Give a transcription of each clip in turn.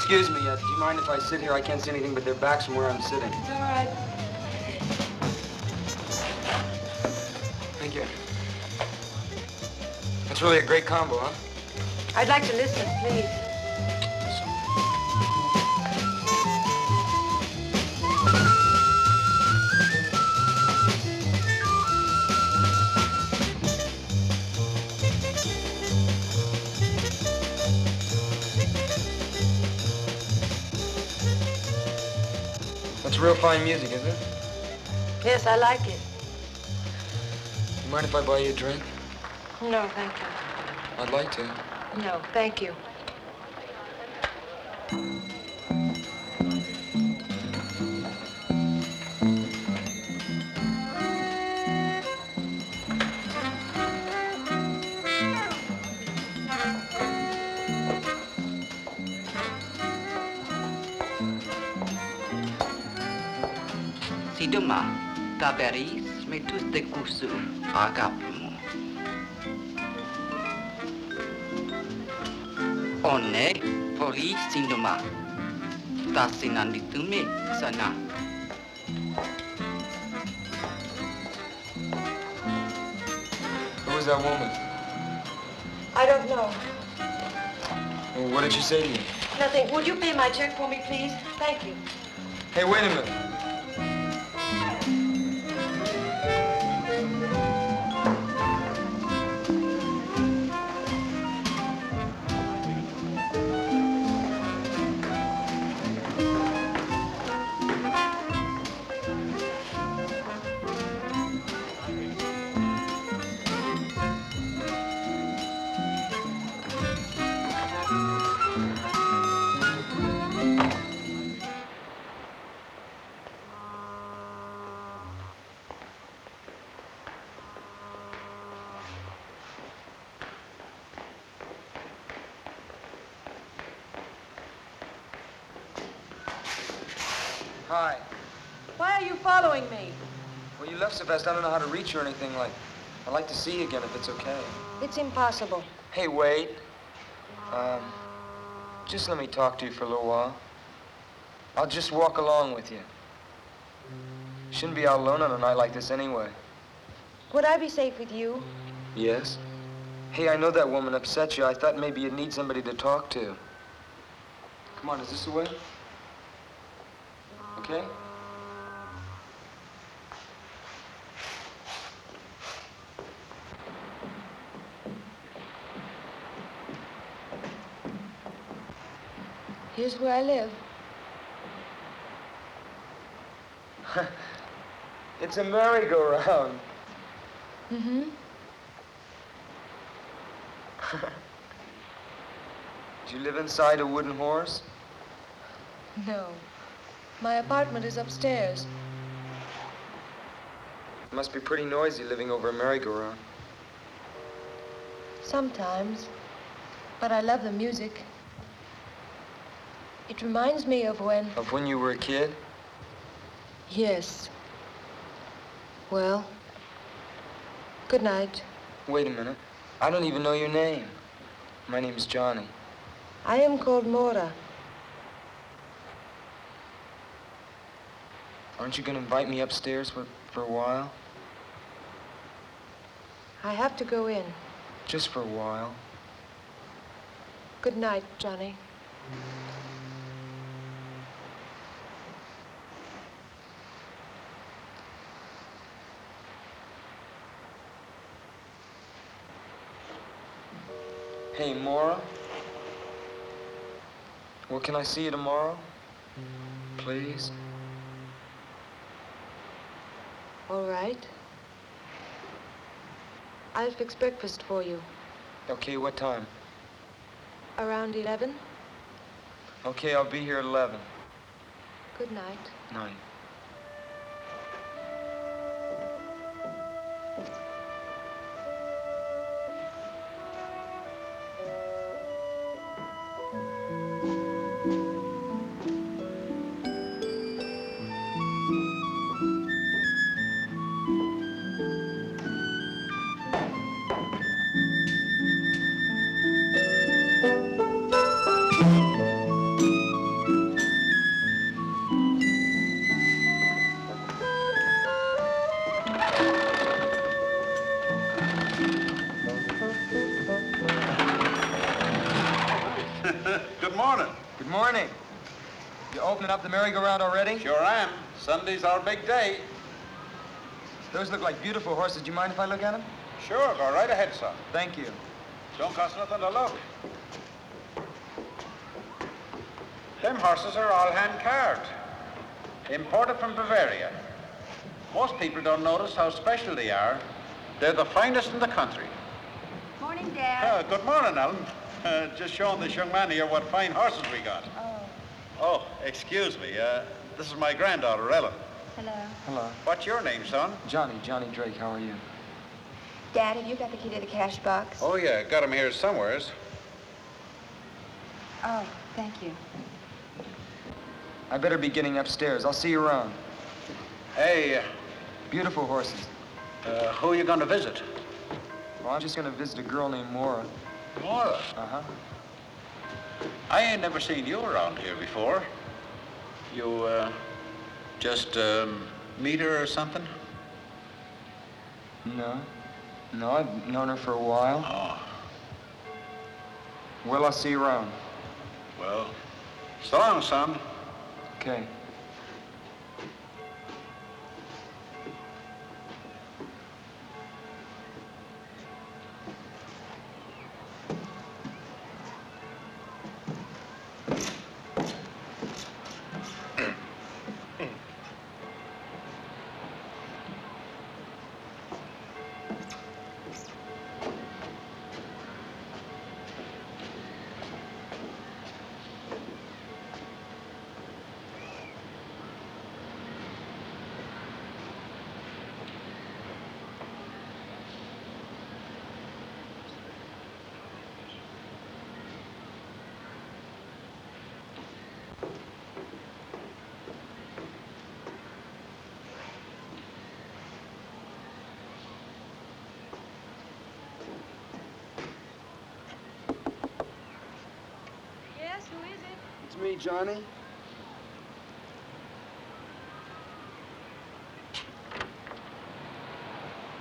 Excuse me, do you mind if I sit here? I can't see anything but their backs from where I'm sitting. It's all right. Thank you. That's really a great combo, huh? I'd like to listen, please. That's real fine music, isn't it? Yes, I like it. You mind if I buy you a drink? No, thank you. I'd like to. No, thank you. Si demain, Taberis met tous tes coussous à Caplemont. On est poli sindoma. Ta sinanditume sana. Who was that woman? I don't know. Well, what did she say to you? Nothing. Would you pay my check for me, please? Thank you. Hey, wait a minute. Hi. Why are you following me? Well, you left so fast, I don't know how to reach you or anything like. I'd like to see you again if it's okay. It's impossible. Hey, wait. Just let me talk to you for a little while. I'll just walk along with you. Shouldn't be out alone on a night like this anyway. Would I be safe with you? Yes? Hey, I know that woman upset you. I thought maybe you'd need somebody to talk to. Come on, is this the way? Okay? Here's where I live. It's a merry-go-round. Mm-hmm. Do you live inside a wooden horse? No. My apartment is upstairs. It must be pretty noisy living over a merry-go-round. Sometimes. But I love the music. It reminds me of when... Of when you were a kid? Yes. Well, good night. Wait a minute. I don't even know your name. My name's Johnny. I am called Mora. Aren't you going to invite me upstairs for a while? I have to go in. Just for a while. Good night, Johnny. Hey, Maura? Well, can I see you tomorrow? Please? All right. I'll fix breakfast for you. Okay, what time? Around 11. Okay, I'll be here at 11. Good night. Night. Good morning. You opening up the merry-go-round already? Sure am. Sunday's our big day. Those look like beautiful horses. Do you mind if I look at them? Sure, go right ahead, son. Thank you. Don't cost nothing to look. Them horses are all hand-carved. Imported from Bavaria. Most people don't notice how special they are. They're the finest in the country. Morning, Dad. Good morning, Ellen. Just showing this young man here what fine horses we got. Oh, excuse me. This is my granddaughter, Ellen. Hello. Hello. What's your name, son? Johnny Drake. How are you? Dad, have you got the key to the cash box? Oh, yeah. Got him here somewheres. Oh, thank you. I better be getting upstairs. I'll see you around. Hey, Beautiful horses. who are you going to visit? Well, I'm just going to visit a girl named Maura. Mora. Uh-huh. I ain't never seen you around here before. You, just, meet her or something? No. No, I've known her for a while. Oh, Well, I'll see you around. well, so long, son. Okay. Yes, who is it? It's me, Johnny.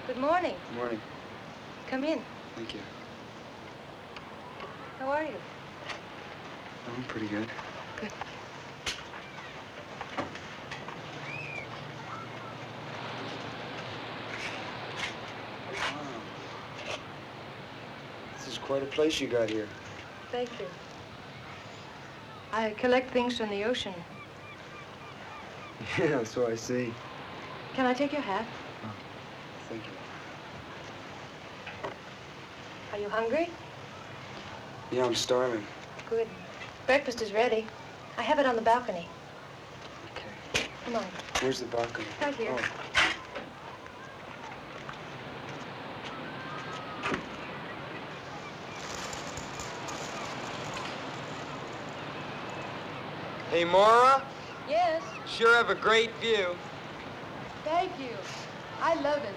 Good morning. Good morning. Come in. Thank you. How are you? I'm pretty good. Good. This is quite a place you got here. Thank you. I collect things from the ocean. Yeah, so I see. Can I take your hat? Thank you. Are you hungry? Yeah, I'm starving. Good. Breakfast is ready. I have it on the balcony. Okay. Come on. Where's the balcony? Right here. Oh. Hey, Maura. Yes. Sure have a great view. Thank you. I love it.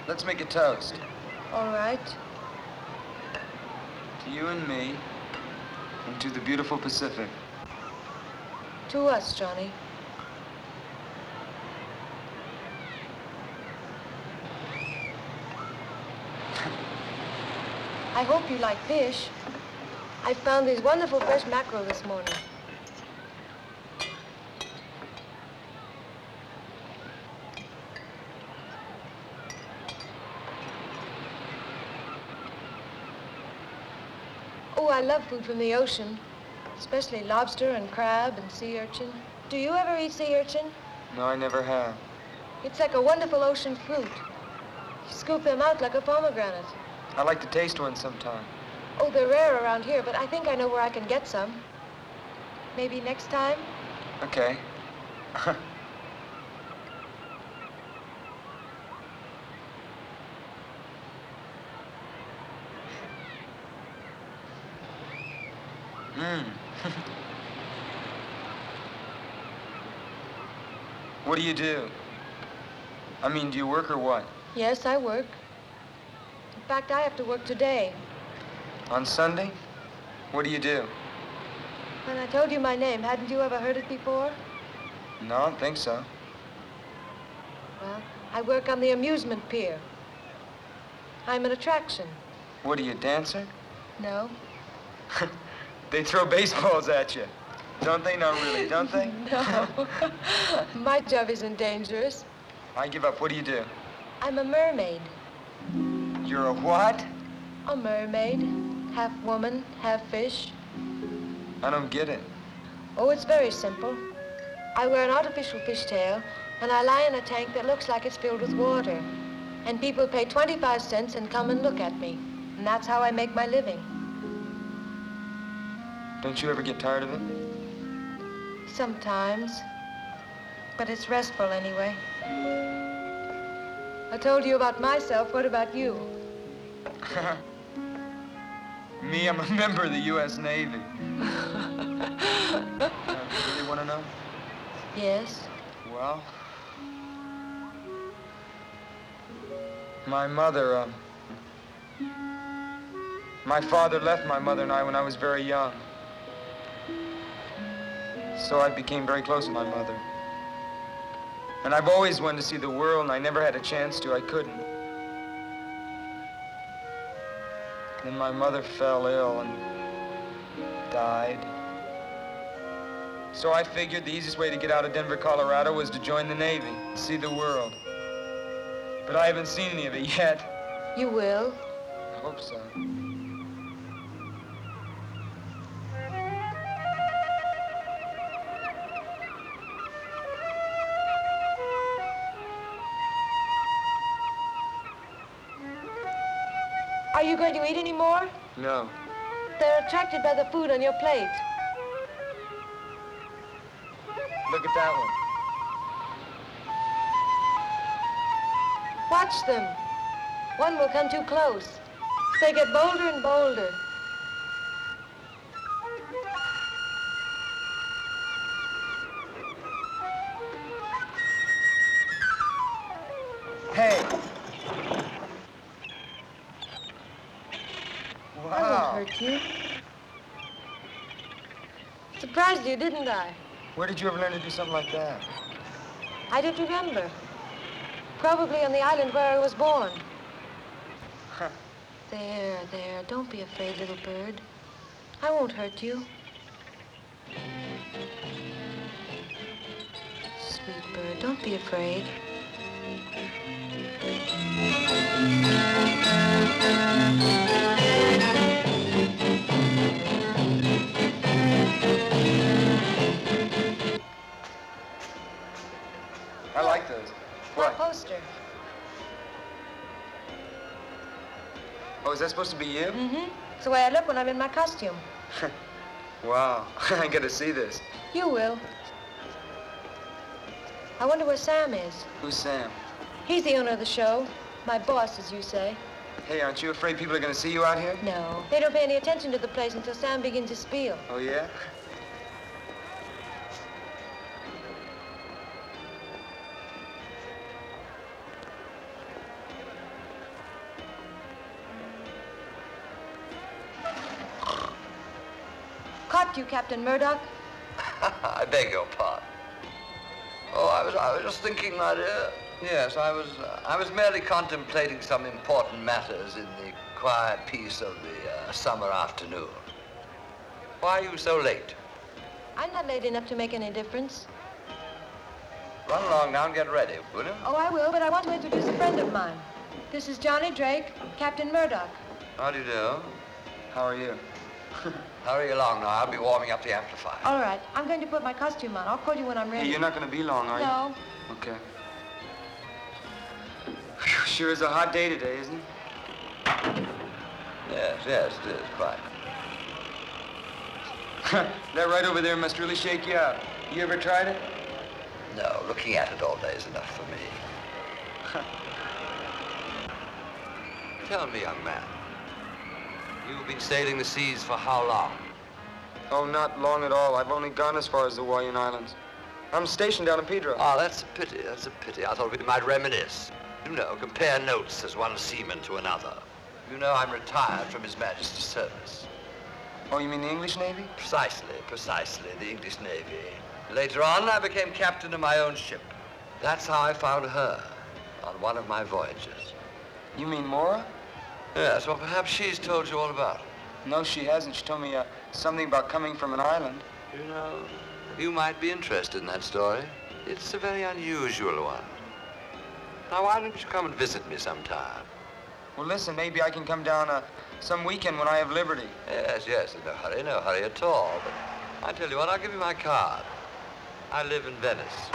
Let's make a toast. All right. To you and me, and to the beautiful Pacific. To us, Johnny. I hope you like fish. I found these wonderful fresh mackerel this morning. Oh, I love food from the ocean, especially lobster and crab and sea urchin. Do you ever eat sea urchin? No, I never have. It's like a wonderful ocean fruit. You scoop them out like a pomegranate. I'd like to taste one sometime. Oh, they're rare around here, but I think I know where I can get some. Maybe next time? Okay. Mmm. What do you do? I mean, do you work or what? Yes, I work. In fact, I have to work today. On Sunday? What do you do? When I told you my name, hadn't you ever heard it before? No, I don't think so. Well, I work on the amusement pier. I'm an attraction. What are you, a dancer? No? They throw baseballs at you. Don't they? No, really, don't they? No. My job isn't dangerous. I give up. What do you do? I'm a mermaid. You're a what? A mermaid. Half woman, half fish. I don't get it. Oh, it's very simple. I wear an artificial fishtail, and I lie in a tank that looks like it's filled with water. And people pay 25 cents and come and look at me. And that's how I make my living. Don't you ever get tired of it? Sometimes. But it's restful anyway. I told you about myself. What about you? Me, I'm a member of the U.S. Navy. You really want to know? Yes. Well, my mother, my father left my mother and I when I was very young. So I became very close to my mother. And I've always wanted to see the world, and I never had a chance to. I couldn't. Then my mother fell ill and died. So I figured the easiest way to get out of Denver, Colorado was to join the Navy, see the world. But I haven't seen any of it yet. You will. I hope so. Are you going to eat any more? No. They're attracted by the food on your plate. Look at that one. Watch them. One will come too close. They get bolder and bolder. Hey. I Wow. won't hurt you. Surprised you, didn't I? Where did you ever learn to do something like that? I don't remember. Probably on the island where I was born. There. Don't be afraid, little bird. I won't hurt you. Sweet bird, don't be afraid. I like those. My What? poster. Oh, is that supposed to be you? Mm-hmm. It's the way I look when I'm in my costume. Wow. I gotta see this. You will. I wonder where Sam is. Who's Sam? He's the owner of the show. My boss, as you say. Hey, aren't you afraid people are gonna see you out here? No. They don't pay any attention to the place until Sam begins to spiel. Oh, yeah? Caught you, Captain Murdoch. I beg your pardon. Oh, I was just thinking, my dear. Yes, I was merely contemplating some important matters in the quiet peace of the summer afternoon. Why are you so late? I'm not late enough to make any difference. Run along now and get ready, will you? Oh, I will, but I want to introduce a friend of mine. This is Johnny Drake, Captain Murdoch. How do you do? How are you? Hurry along now. I'll be warming up the amplifier. All right, I'm going to put my costume on. I'll call you when I'm ready. Hey, you're not gonna be long, are you? No. Okay. Whew, sure is a hot day today, isn't it? Yes, it is, quite. That right over there must really shake you out. You ever tried it? No, looking at it all day is enough for me. Tell me, young man, you've been sailing the seas for how long? Oh, not long at all. I've only gone as far as the Hawaiian Islands. I'm stationed down in Pedro. Ah, that's a pity. That's a pity. I thought we might reminisce. You know, compare notes as one seaman to another. You know, I'm retired from His Majesty's service. Oh, you mean the English Navy? Precisely, the English Navy. Later on, I became captain of my own ship. That's how I found her, on one of my voyages. You mean Mora? Yes, well, perhaps she's told you all about it. No, she hasn't. She told me something about coming from an island. You know, you might be interested in that story. It's a very unusual one. Now, why don't you come and visit me sometime? Well, listen, maybe I can come down some weekend when I have liberty. Yes, no hurry at all. But I tell you what, I'll give you my card. I live in Venice.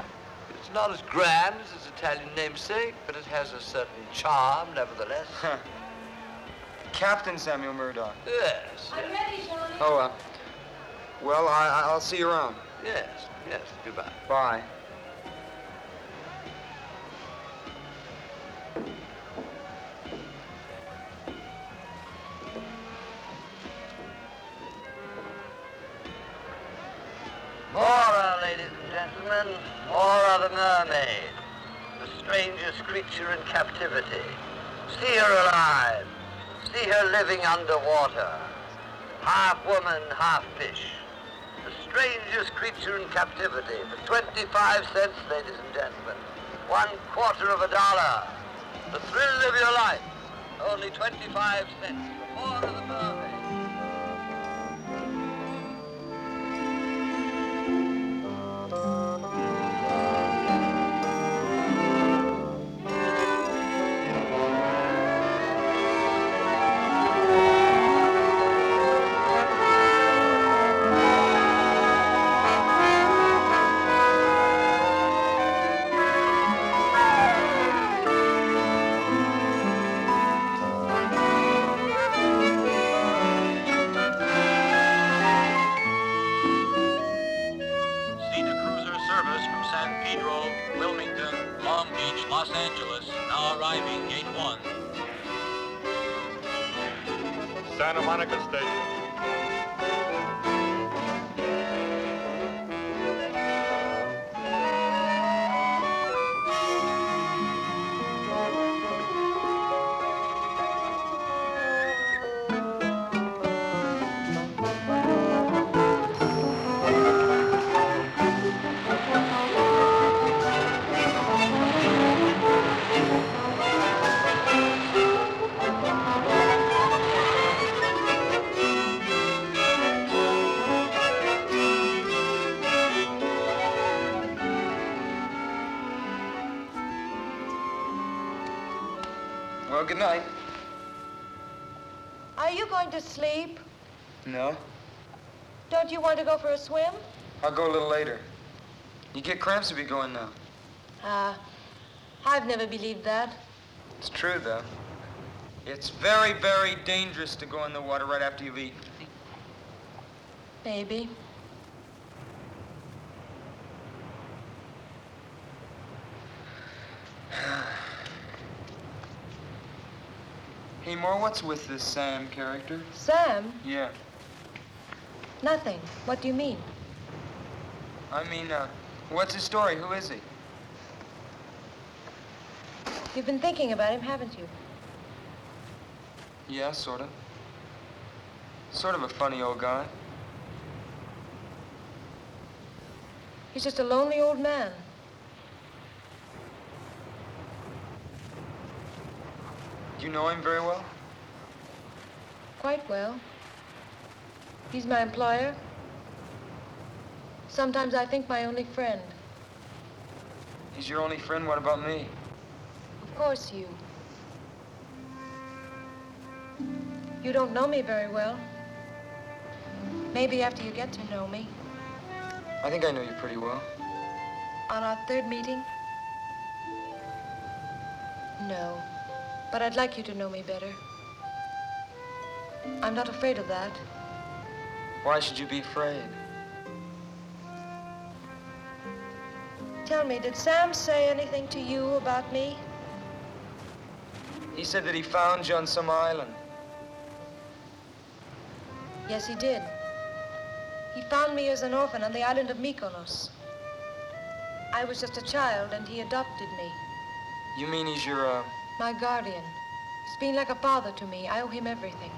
It's not as grand as its Italian namesake, but it has a certain charm, nevertheless. Captain Samuel Murdoch. Yes. I'm ready, Johnny. Oh, well, I'll see you around. Yes, goodbye. Bye. Mora, ladies and gentlemen, Mora the mermaid, the strangest creature in captivity. See her alive, see her living underwater, half woman, half fish. The strangest creature in captivity for 25 cents, ladies and gentlemen, $0.25. The thrill of your life, only 25 cents for Mora the mermaid. Los Angeles, now arriving gate 1. Santa Monica Station. Well, good night. Are you going to sleep? No, Don't you want to go for a swim? I'll go a little later. You get cramps if you go in now. I've never believed that. It's true, though. It's very, very dangerous to go in the water right after you've eaten. Maybe. Hey, Moore, what's with this Sam character? Sam? Yeah. Nothing. What do you mean? I mean, what's his story? Who is he? You've been thinking about him, haven't you? Yeah, sort of. Sort of a funny old guy. He's just a lonely old man. Do you know him very well? Quite well. He's my employer. Sometimes I think my only friend. He's your only friend? What about me? Of course, you. You don't know me very well. Maybe after you get to know me. I think I know you pretty well. On our third meeting? No. But I'd like you to know me better. I'm not afraid of that. Why should you be afraid? Tell me, did Sam say anything to you about me? He said that he found you on some island. Yes, he did. He found me as an orphan on the island of Mykonos. I was just a child, and he adopted me. You mean he's your, My guardian. He's been like a father to me. I owe him everything.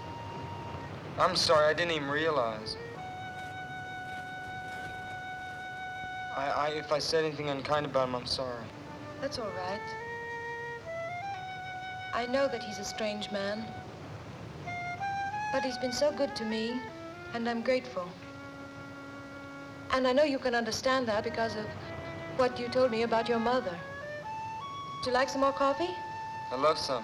I'm sorry, I didn't even realize. If I said anything unkind about him, I'm sorry. That's all right. I know that he's a strange man. But he's been so good to me, and I'm grateful. And I know you can understand that because of what you told me about your mother. Would you like some more coffee? I love some.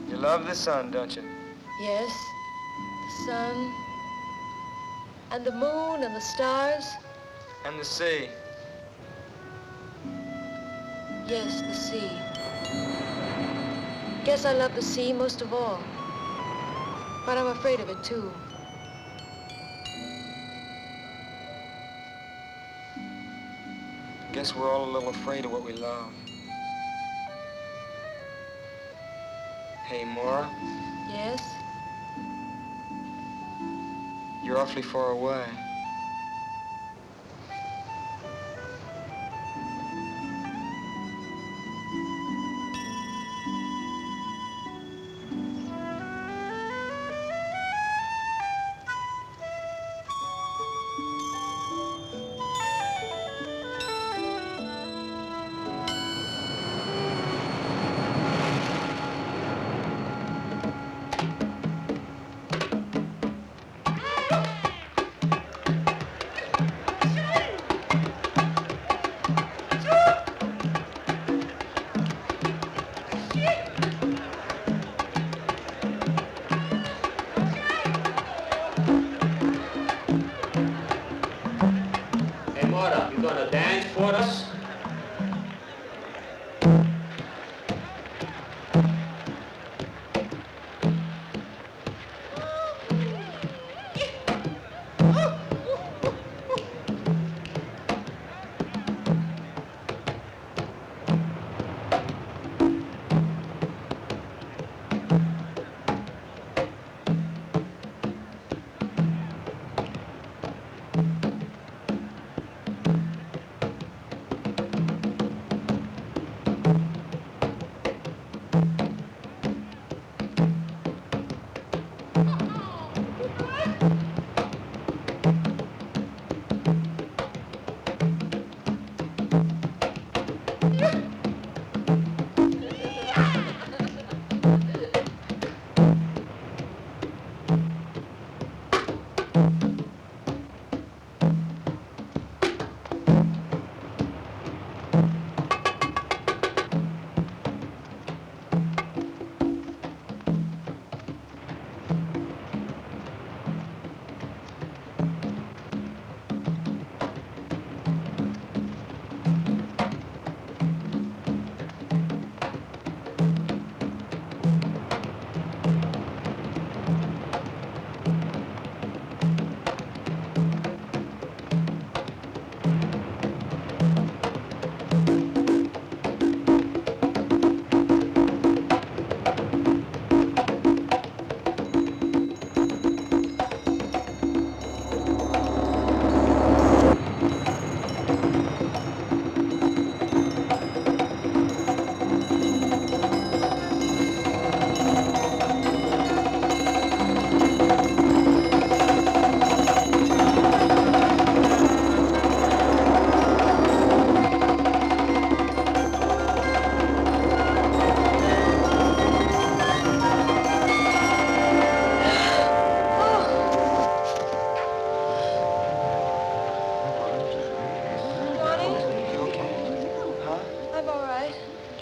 You love the sun, don't you? Yes, the sun, and the moon, and the stars. And the sea. Yes, the sea. Guess I love the sea most of all. But I'm afraid of it, too. Guess we're all a little afraid of what we love. Hey, Maura, Yes? you're awfully far away. Hey, Maura, you gonna dance for us?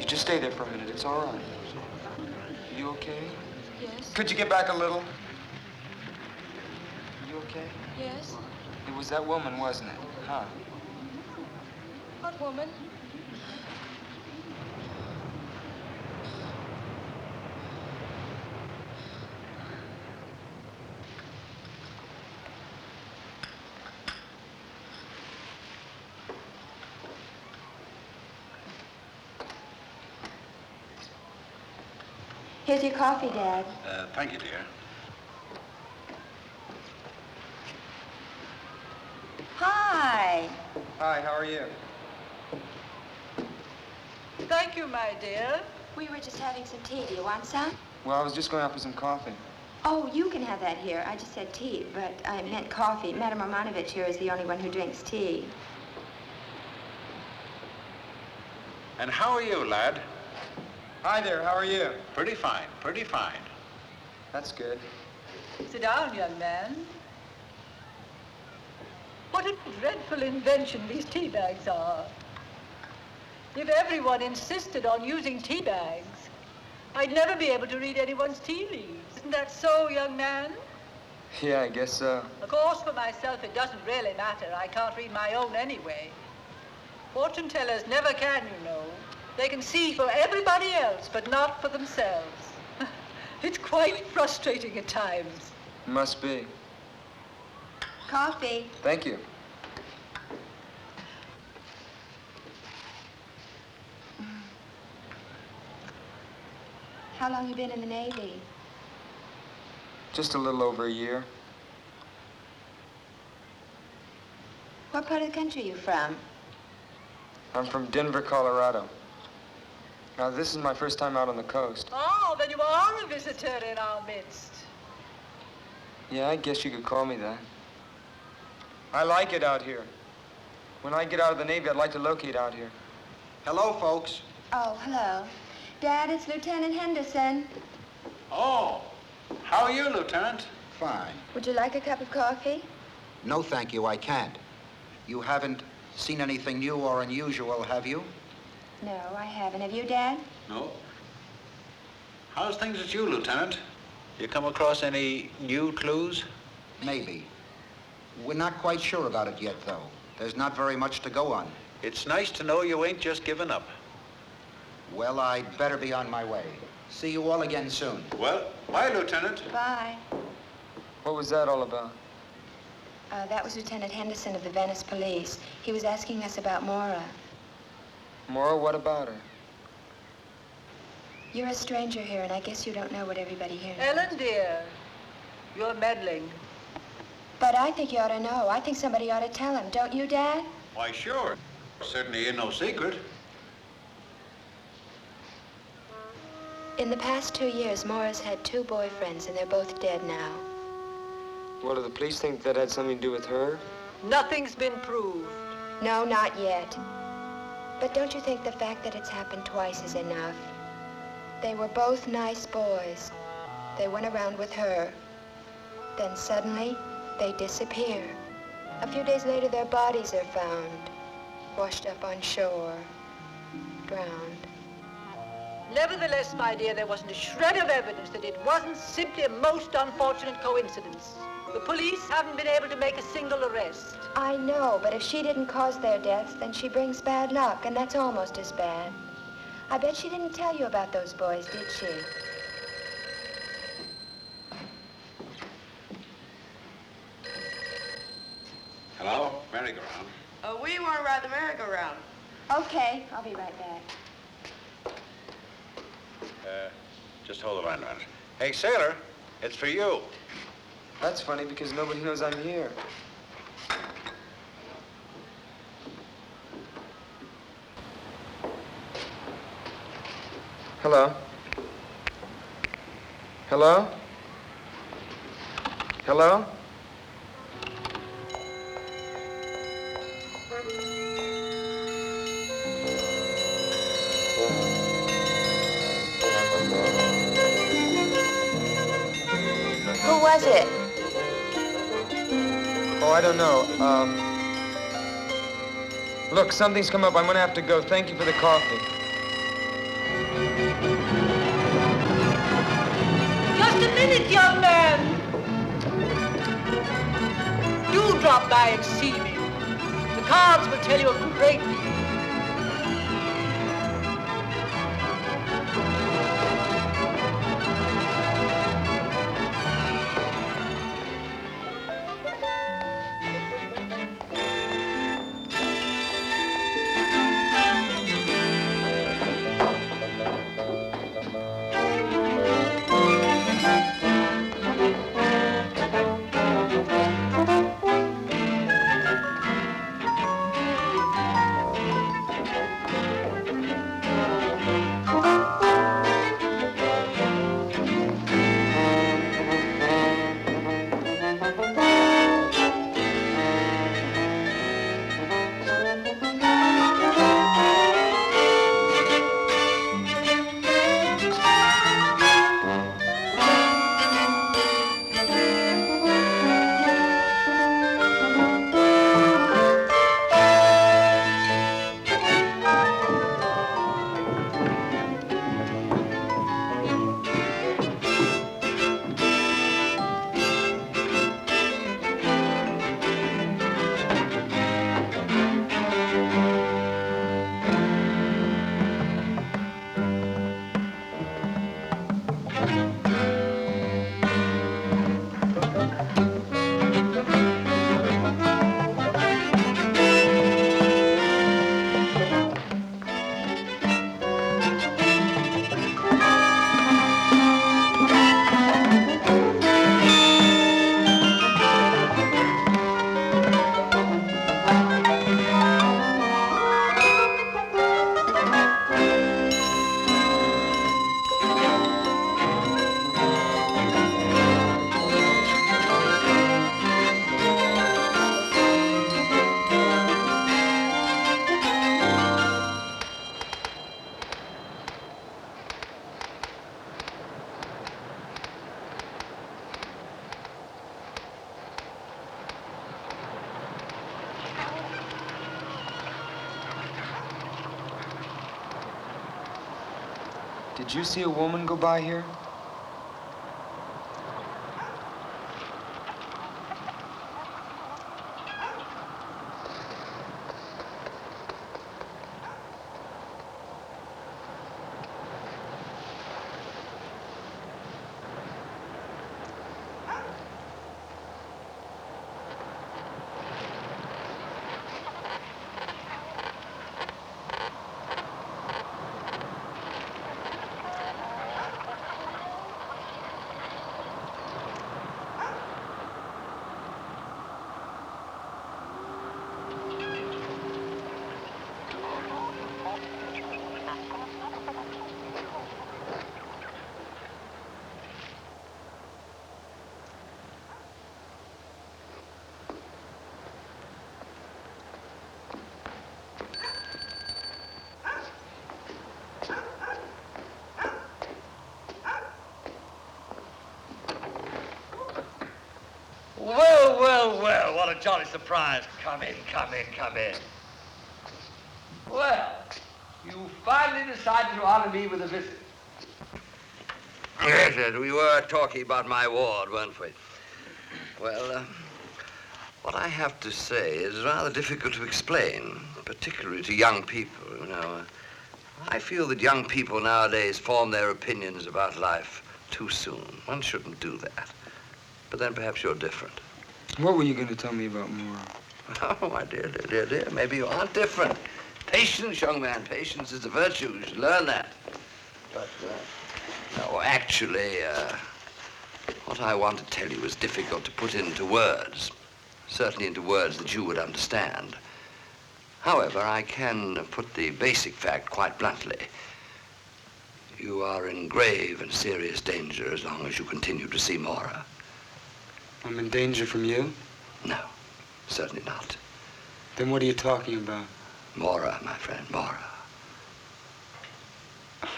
Just stay there for a minute. It's all right. You okay? Yes? Could you get back a little? You okay? Yes? It was that woman, wasn't it? Huh? What woman? Here's your coffee, Dad. Thank you, dear. Hi. Hi, how are you? Thank you, my dear. We were just having some tea. Do you want some? Well, I was just going out for some coffee. Oh, you can have that here. I just said tea, but I meant coffee. Madame Romanovich here is the only one who drinks tea. And how are you, lad? Hi there, how are you? Pretty fine, pretty fine. That's good. Sit down, young man. What a dreadful invention these tea bags are. If everyone insisted on using tea bags, I'd never be able to read anyone's tea leaves. Isn't that so, young man? Yeah, I guess so. Of course, for myself, it doesn't really matter. I can't read my own anyway. Fortune tellers never can, you know. They can see for everybody else, but not for themselves. It's quite frustrating at times. Must be. Coffee. Thank you. How long you been in the Navy? Just a little over a year. What part of the country are you from? I'm from Denver, Colorado. Now, this is my first time out on the coast. Oh, then you are a visitor in our midst. Yeah, I guess you could call me that. I like it out here. When I get out of the Navy, I'd like to locate out here. Hello, folks. Oh, hello. Dad, it's Lieutenant Henderson. Oh, how are you, Lieutenant? Fine. Would you like a cup of coffee? No, thank you, I can't. You haven't seen anything new or unusual, have you? No, I haven't. Have you, Dad? No. How's things with you, Lieutenant? You come across any new clues? Maybe. We're not quite sure about it yet, though. There's not very much to go on. It's nice to know you ain't just given up. Well, I'd better be on my way. See you all again soon. Well, bye, Lieutenant. Bye. What was that all about? That was Lieutenant Henderson of the Venice Police. He was asking us about Maura. Maura, what about her? You're a stranger here, and I guess you don't know what everybody here knows. Ellen, dear, you're meddling. But I think you ought to know. I think somebody ought to tell him. Don't you, Dad? Why, sure. Certainly ain't no secret. In the past 2 years, Maura's had 2 boyfriends, and they're both dead now. What, do the police think that had something to do with her? Nothing's been proved. No, not yet. But don't you think the fact that it's happened twice is enough? They were both nice boys. They went around with her. Then suddenly, they disappear. A few days later, their bodies are found, washed up on shore, drowned. Nevertheless, my dear, there wasn't a shred of evidence that it wasn't simply a most unfortunate coincidence. The police haven't been able to make a single arrest. I know, but if she didn't cause their deaths, then she brings bad luck, and that's almost as bad. I bet she didn't tell you about those boys, did she? Hello? Merry-go-round. We want to ride the merry-go-round. Okay, I'll be right back. Just hold the line a minute. Hey, sailor, it's for you. That's funny because nobody knows I'm here. Hello? Hello? Hello? Who was it? Oh, I don't know. Look, something's come up. I'm gonna have to go. Thank you for the coffee. Just a minute, young man. Do drop by and see me. The cards will tell you a great deal. Did you see a woman go by here? Well, well, well, what a jolly surprise. Come in, come in, come in. Well, you finally decided to honor me with a visit. Yes, yes, we were talking about my ward, weren't we? Well, what I have to say is rather difficult to explain, particularly to young people, you know. I feel that young people nowadays form their opinions about life too soon. One shouldn't do that. But then perhaps you're different. What were you going to tell me about Mora? Oh, my dear, dear, dear, maybe you aren't different. Patience, young man, patience is a virtue. You should learn that. But, no, actually, what I want to tell you is difficult to put into words. Certainly into words that you would understand. However, I can put the basic fact quite bluntly. You are in grave and serious danger as long as you continue to see Mora. I'm in danger from you? No, certainly not. Then what are you talking about? Mora, my friend, Mora.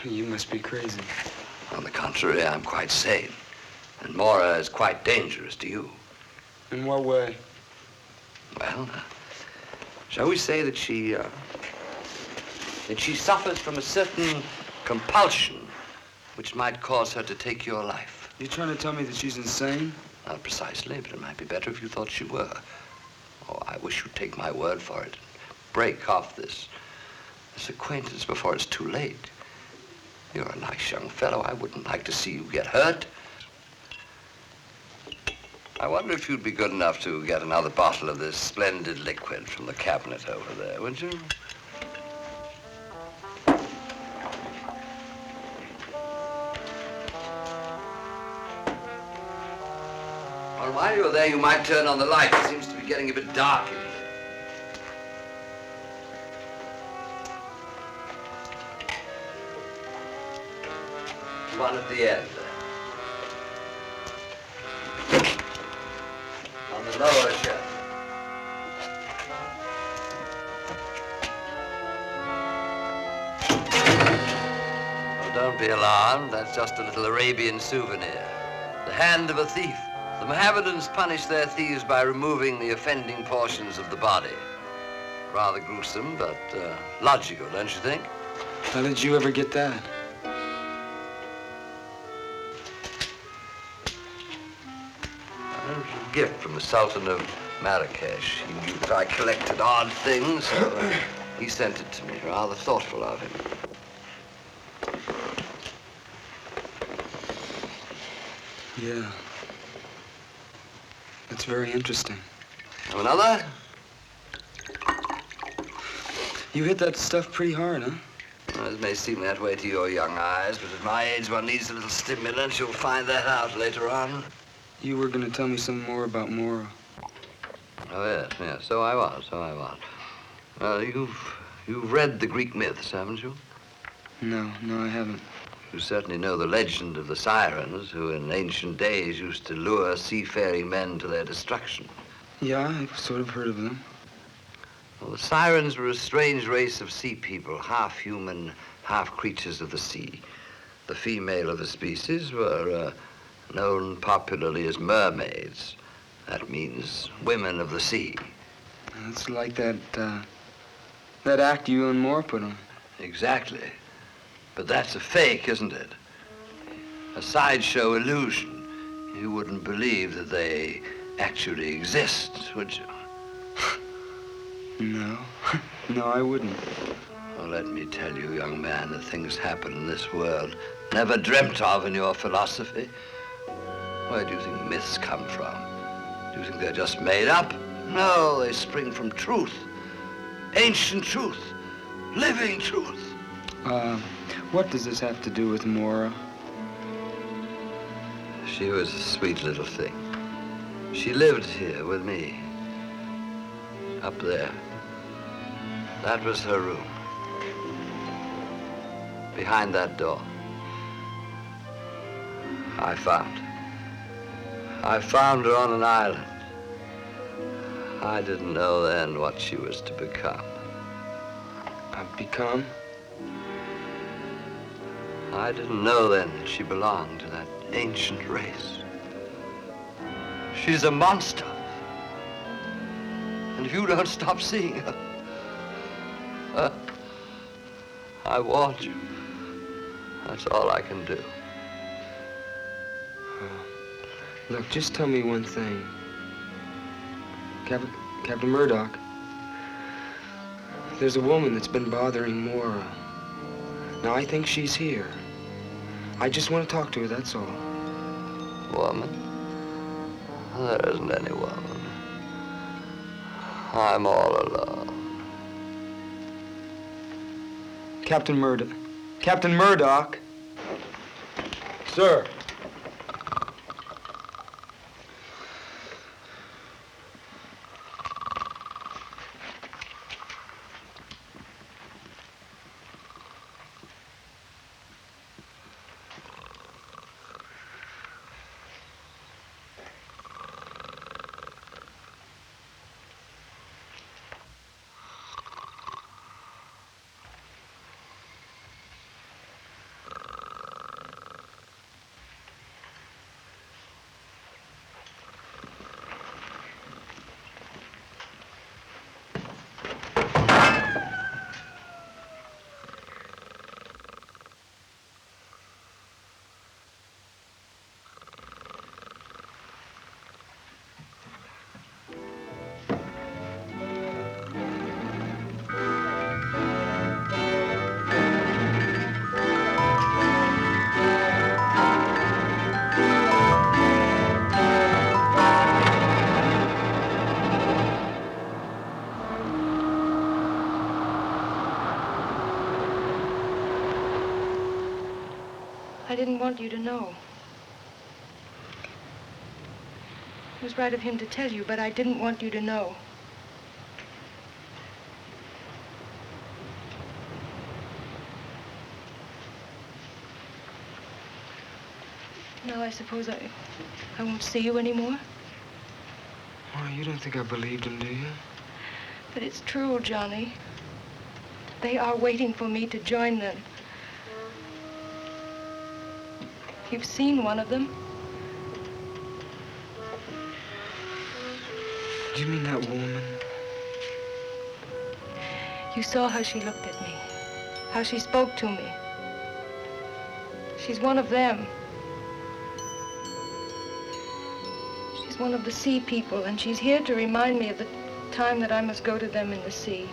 You must be crazy. On the contrary, I'm quite sane. And Mora is quite dangerous to you. In what way? Well, shall we say that she suffers from a certain compulsion which might cause her to take your life. You're trying to tell me that she's insane? Not precisely, but it might be better if you thought she were. Oh, I wish you'd take my word for it. Break off this acquaintance before it's too late. You're a nice young fellow. I wouldn't like to see you get hurt. I wonder if you'd be good enough to get another bottle of this splendid liquid from the cabinet over there, would you? Well, while you're there, you might turn on the light. It seems to be getting a bit dark in here. One at the end. On the lower shelf. Oh, don't be alarmed. That's just a little Arabian souvenir. The hand of a thief. The Mohammedans punish their thieves by removing the offending portions of the body. Rather gruesome, but logical, don't you think? How did you ever get that? It was a gift from the Sultan of Marrakesh. He knew that I collected odd things, so he sent it to me. Rather thoughtful of him. Yeah. That's very interesting. Another? You hit that stuff pretty hard, huh? Well, it may seem that way to your young eyes, but at my age one needs a little stimulant. You'll find that out later on. You were going to tell me some more about Mora. Oh, yes, yes. So I was. Well, you've read the Greek myths, haven't you? No, I haven't. You certainly know the legend of the sirens, who in ancient days used to lure seafaring men to their destruction. Yeah, I've sort of heard of them. Well, the sirens were a strange race of sea people, half human, half creatures of the sea. The female of the species were known popularly as mermaids. That means women of the sea. That's like that act you and Mora put on. Exactly. But that's a fake, isn't it? A sideshow illusion. You wouldn't believe that they actually exist, would you? No. No, I wouldn't. Well, let me tell you, young man, that things happen in this world never dreamt of in your philosophy. Where do you think myths come from? Do you think they're just made up? No, they spring from truth. Ancient truth. Living truth. What does this have to do with Mora? She was a sweet little thing. She lived here with me. Up there. That was her room. Behind that door. I found her on an island. I didn't know then what she was to become. Become? I didn't know then that she belonged to that ancient race. She's a monster. And if you don't stop seeing her, I warned you. That's all I can do. Look, just tell me one thing. Captain Murdoch, there's a woman that's been bothering Mora. Now, I think she's here. I just want to talk to her, that's all. Woman? There isn't any woman. I'm all alone. Captain Murdoch. Captain Murdoch! Sir. I didn't want you to know. It was right of him to tell you, but I didn't want you to know. Now I suppose I won't see you anymore. Oh, you don't think I believed him, do you? But it's true, Johnny. They are waiting for me to join them. You've seen one of them. Do you mean that woman? You saw how she looked at me, how she spoke to me. She's one of them. She's one of the sea people, and she's here to remind me of the time that I must go to them in the sea.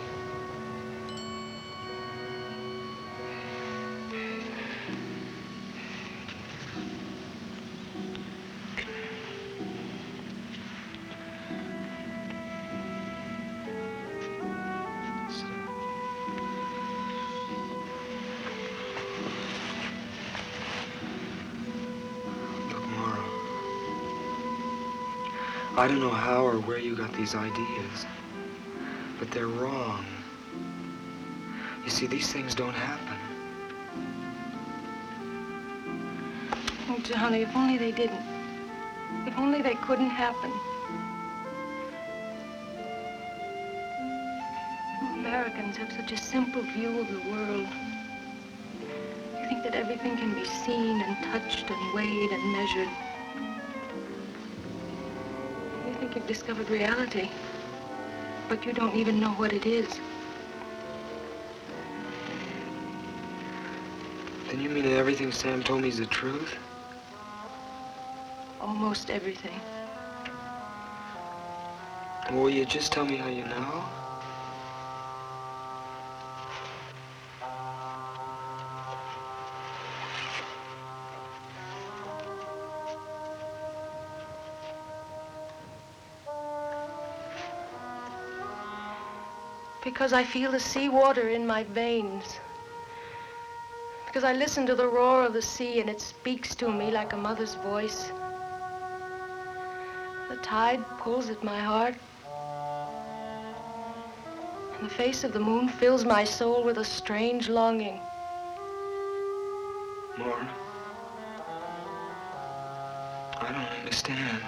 I don't know how or where you got these ideas, but they're wrong. You see, these things don't happen. Oh, Johnny, if only they didn't. If only they couldn't happen. Americans have such a simple view of the world. You think that everything can be seen and touched and weighed and measured. You think you've discovered reality, but you don't even know what it is. Then you mean that everything Sam told me is the truth? Almost everything. Well, will you just tell me how you know? Because I feel the sea water in my veins. Because I listen to the roar of the sea and it speaks to me like a mother's voice. The tide pulls at my heart. And the face of the moon fills my soul with a strange longing. More? I don't understand.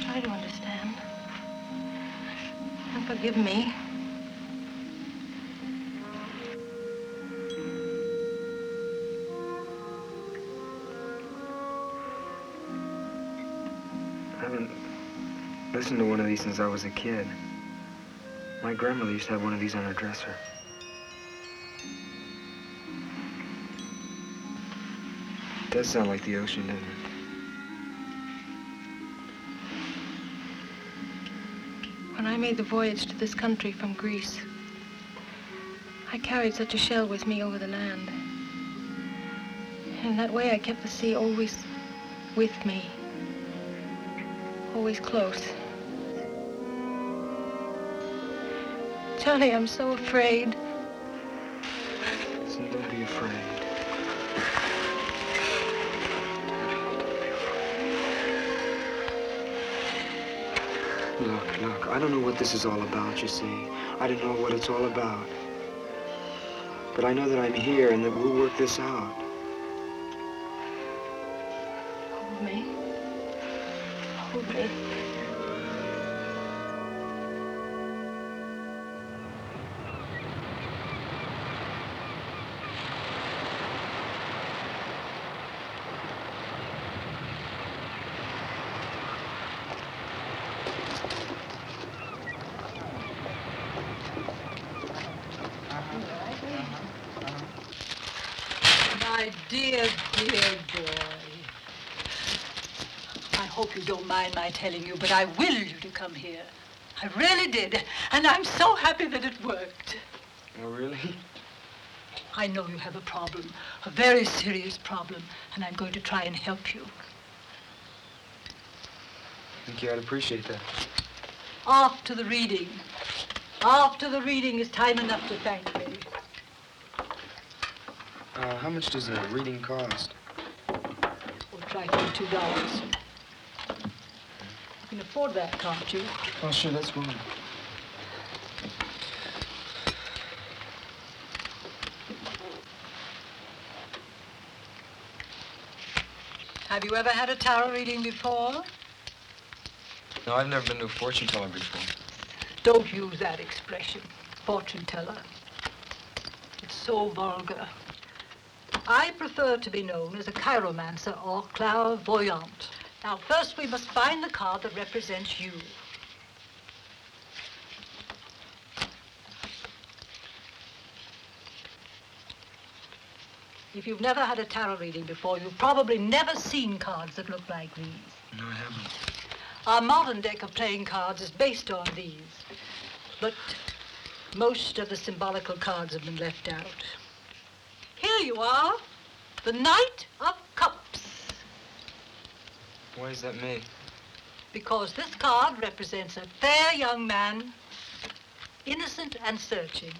Try to understand. And forgive me. I haven't listened to one of these since I was a kid. My grandmother used to have one of these on her dresser. It does sound like the ocean, doesn't it? When I made the voyage to this country from Greece, I carried such a shell with me over the land. In that way, I kept the sea always with me, always close. Johnny, I'm so afraid. Listen, don't be afraid. Look, I don't know what this is all about, you see. I don't know what it's all about. But I know that I'm here and that we'll work this out. Hold me. Hold me. My dear, dear boy. I hope you don't mind my telling you, but I willed you to come here. I really did. And I'm so happy that it worked. Oh, really? I know you have a problem, a very serious problem, and I'm going to try and help you. Thank you, I'd appreciate that. After the reading. After the reading is time enough to thank me. How much does a reading cost? We'll try for $2. You can afford that, can't you? Oh, sure, that's fine. Have you ever had a tarot reading before? No, I've never been to a fortune teller before. Don't use that expression, fortune teller. It's so vulgar. I prefer to be known as a chiromancer or clairvoyant. Now, first we must find the card that represents you. If you've never had a tarot reading before, you've probably never seen cards that look like these. No, I haven't. Our modern deck of playing cards is based on these, but most of the symbolical cards have been left out. Here you are, the Knight of Cups. Why is that me? Because this card represents a fair young man, innocent and searching.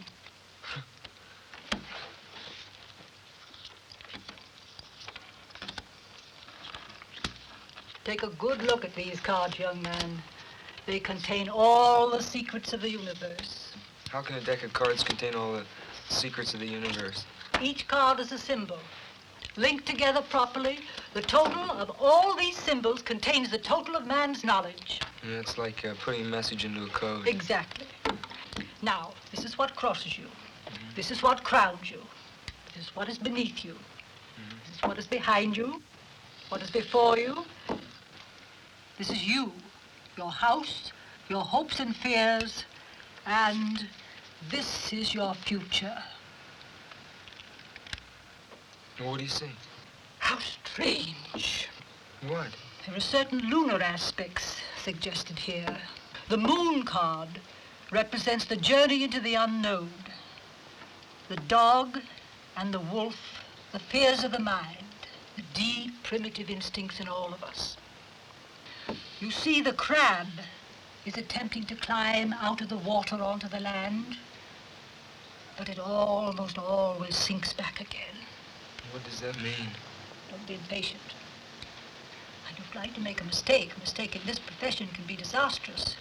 Take a good look at these cards, young man. They contain all the secrets of the universe. How can a deck of cards contain all the secrets of the universe? Each card is a symbol. Linked together properly, the total of all these symbols contains the total of man's knowledge. Yeah, it's like putting a message into a code. Exactly. Now, this is what crosses you. This is what crowns you. This is what is beneath you. This is what is behind you, what is before you. This is you, your house, your hopes and fears, and this is your future. What do you say? How strange. What? There are certain lunar aspects suggested here. The moon card represents the journey into the unknown. The dog and the wolf, the fears of the mind, the deep primitive instincts in all of us. You see, the crab is attempting to climb out of the water onto the land, but it almost always sinks back again. What does that mean? Don't be impatient. I don't like to make a mistake. A mistake in this profession can be disastrous.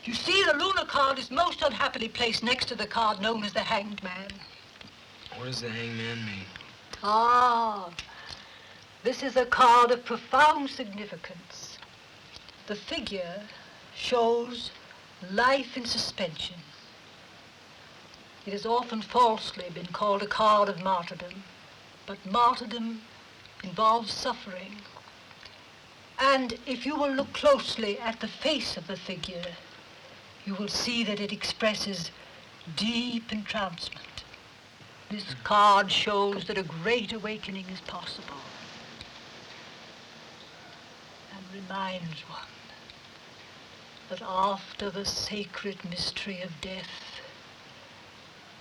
You see, the lunar card is most unhappily placed next to the card known as the Hanged Man. What does the hangman mean? Ah, this is a card of profound significance. The figure shows life in suspension. It has often falsely been called a card of martyrdom, but martyrdom involves suffering. And if you will look closely at the face of the figure, you will see that it expresses deep entrancement. This card shows that a great awakening is possible and reminds one that after the sacred mystery of death,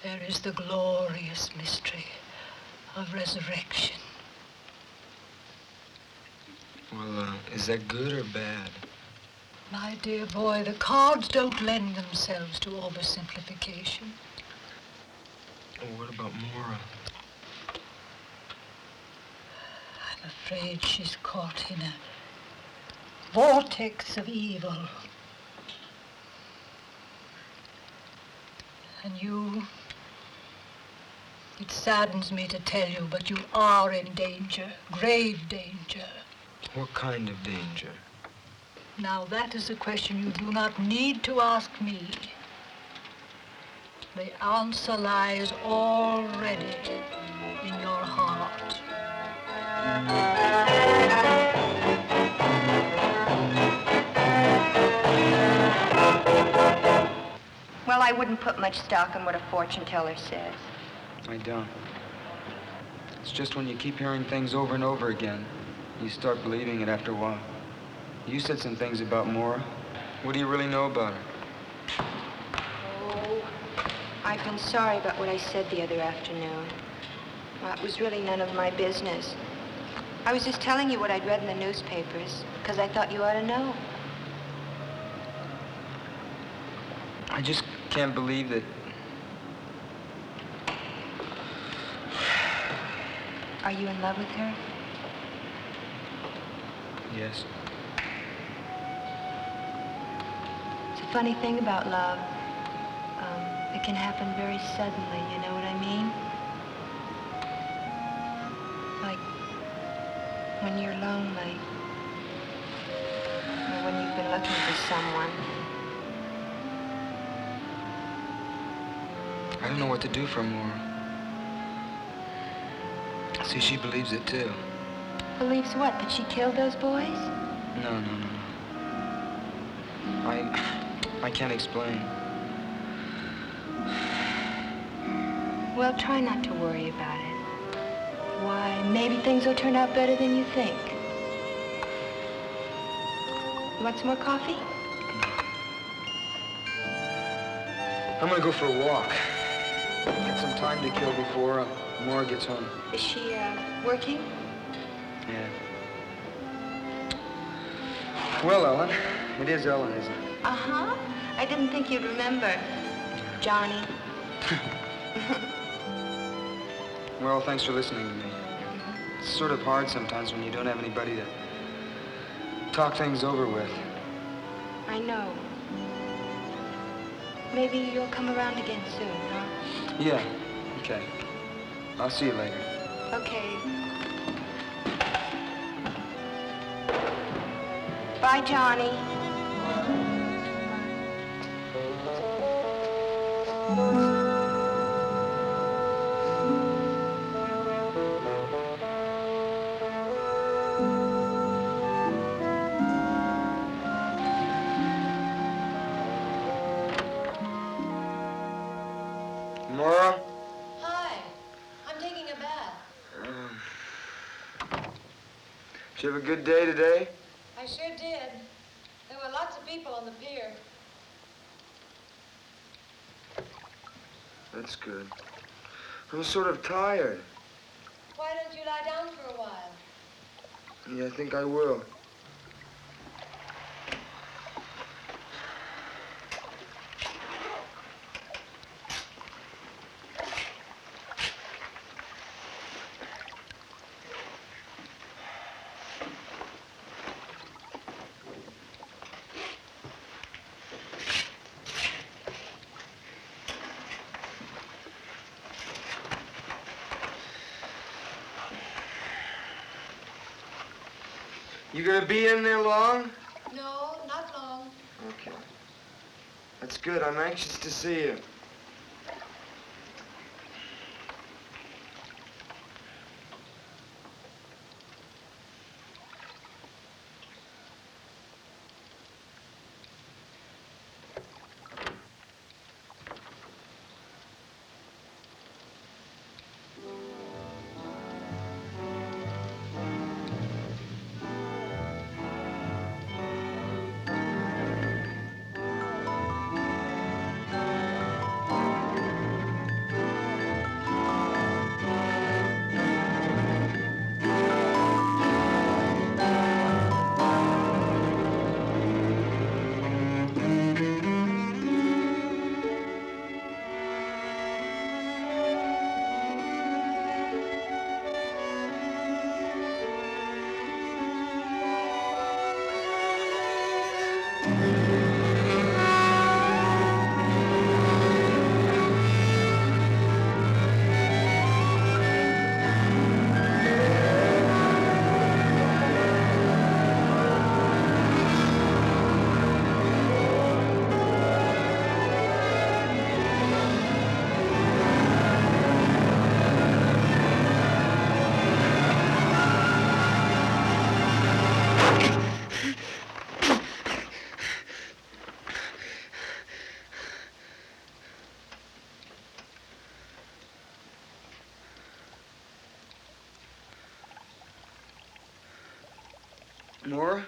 there is the glorious mystery of resurrection. Well, is that good or bad? My dear boy, the cards don't lend themselves to oversimplification. Well, what about Mora? I'm afraid she's caught in a vortex of evil. And you, it saddens me to tell you, but you are in danger, grave danger. What kind of danger? Now that is a question you do not need to ask me. The answer lies already in your heart. Well, I wouldn't put much stock in what a fortune teller says. I don't. It's just when you keep hearing things over and over again, you start believing it after a while. You said some things about Mora. What do you really know about her? Oh, I've been sorry about what I said the other afternoon. Well, it was really none of my business. I was just telling you what I'd read in the newspapers, because I thought you ought to know. I just can't believe that... Are you in love with her? Yes. It's a funny thing about love. It can happen very suddenly, you know what I mean? Like when you're lonely, or when you've been looking for someone. I don't know what to do for Mora. See, she believes it too. Believes what? That she killed those boys? No. I can't explain. Well, try not to worry about it. Why, maybe things will turn out better than you think. You want some more coffee? I'm gonna go for a walk. Get some time to kill before Mora gets home. Is she, working? Yeah. Well, Ellen. It is Ellen, isn't it? Uh-huh. I didn't think you'd remember. Johnny. Well, thanks for listening to me. It's sort of hard sometimes when you don't have anybody to talk things over with. I know. Maybe you'll come around again soon, huh? Yeah. Okay. I'll see you later. Okay. Bye, Johnny. Did you have a good day today? I sure did. There were lots of people on the pier. That's good. I'm sort of tired. Why don't you lie down for a while? Yeah, I think I will. You gonna be in there long? No, not long. Okay. That's good. I'm anxious to see you. More?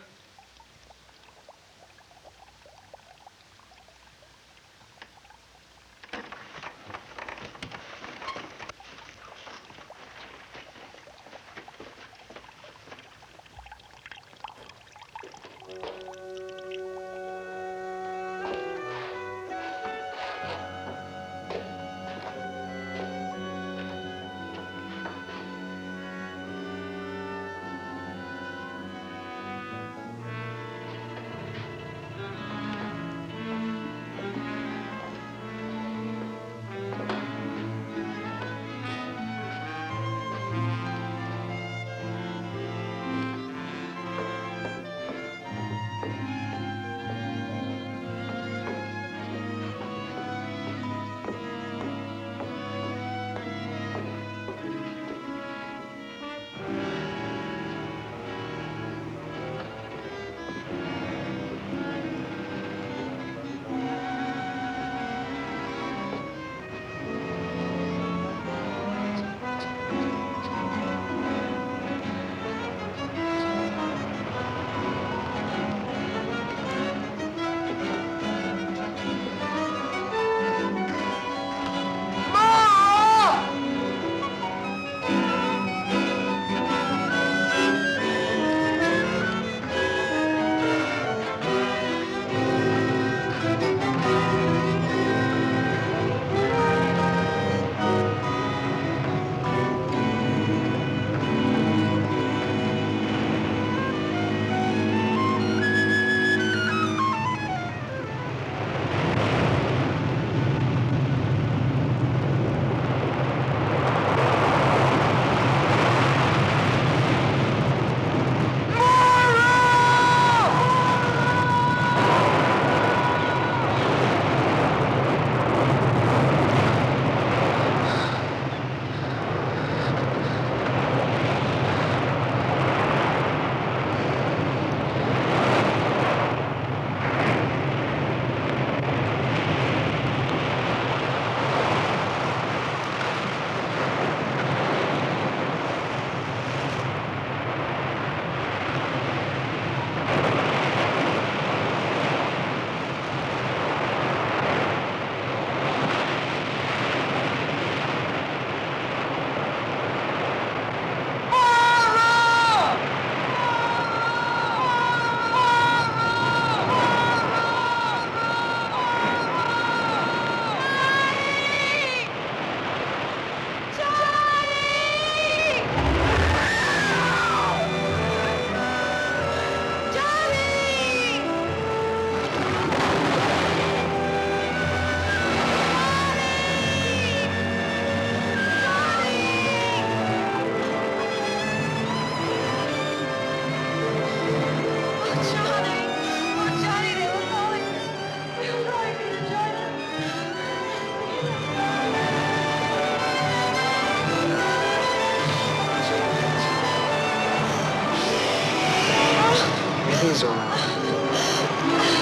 Everything's all right.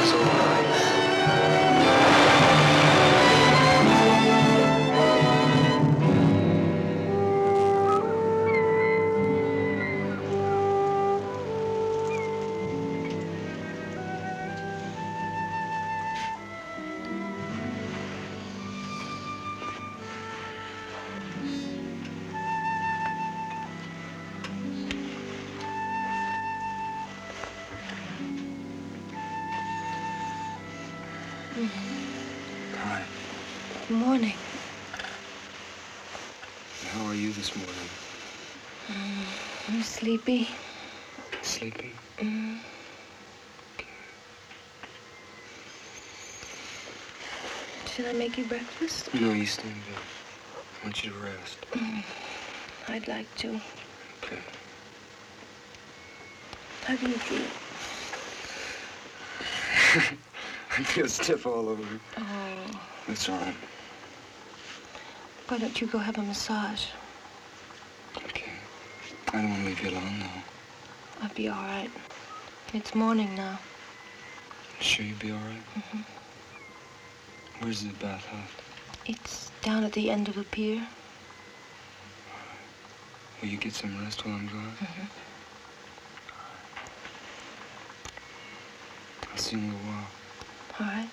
It's all right. Hi. Good morning. How are you this morning? I'm sleepy. Sleepy? Should I make you breakfast? No, you stay in bed. I want you to rest. I'd like to. Okay. How do you feel? I feel stiff all over. Oh. That's all right. Why don't you go have a massage? Okay. I don't want to leave you alone, though. I'll be all right. It's morning now. Sure you'll be all right? Mm-hmm. Where's the bathhouse? It's down at the end of a pier. Will you get some rest while I'm gone? Mm-hmm. I'll see you in a little while. All right.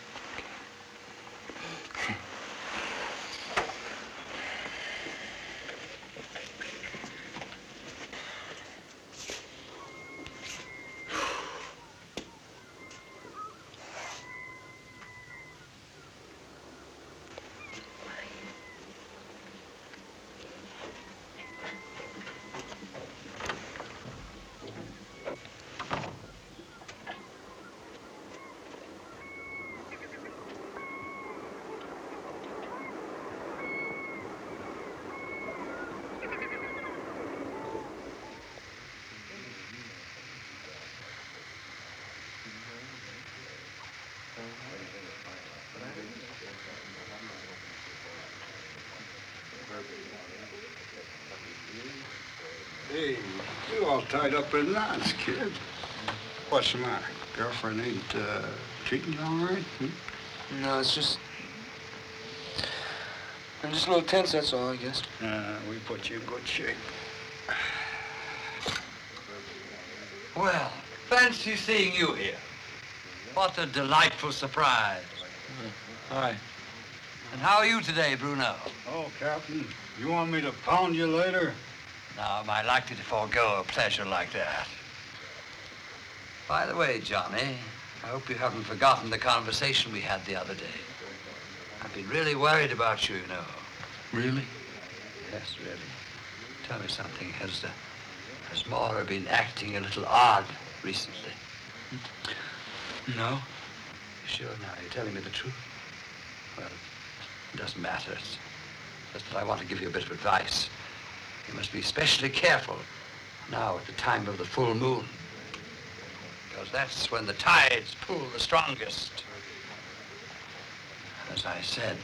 Hey, you all tied up in knots, kid. What's the matter? Girlfriend ain't treating you all right? No, it's just... I'm just a little tense, that's all, I guess. We put you in good shape. Well, fancy seeing you here. What a delightful surprise. Hi. And how are you today, Bruno? Oh, Captain, you want me to pound you later? Now, am I likely to forego a pleasure like that? By the way, Johnny, I hope you haven't forgotten the conversation we had the other day. I've been really worried about you, you know. Really? Yes, really. Tell me something. Has Maura been acting a little odd recently? No. You sure now? You're telling me the truth? Well, it doesn't matter. It's just that I want to give you a bit of advice. You must be especially careful now at the time of the full moon, because that's when the tides pull the strongest. As I said,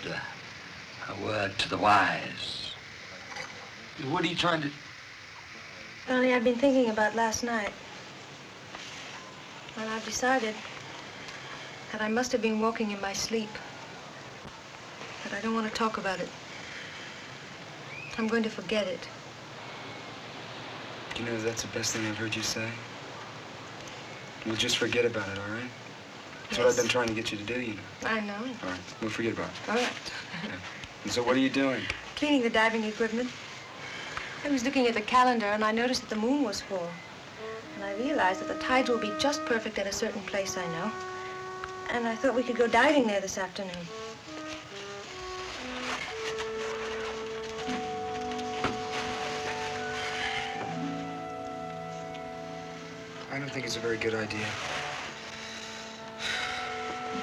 a word to the wise. What are you trying to... Johnny, I've been thinking about last night. And I've decided that I must have been walking in my sleep. But I don't want to talk about it. I'm going to forget it. You know, that's the best thing I've heard you say. We'll just forget about it, all right? That's what I've been trying to get you to do, you know. I know. All right, we'll forget about it. All right. Okay. And so what are you doing? Cleaning the diving equipment. I was looking at the calendar and I noticed that the moon was full. And I realized that the tides will be just perfect at a certain place I know. And I thought we could go diving there this afternoon. I don't think it's a very good idea.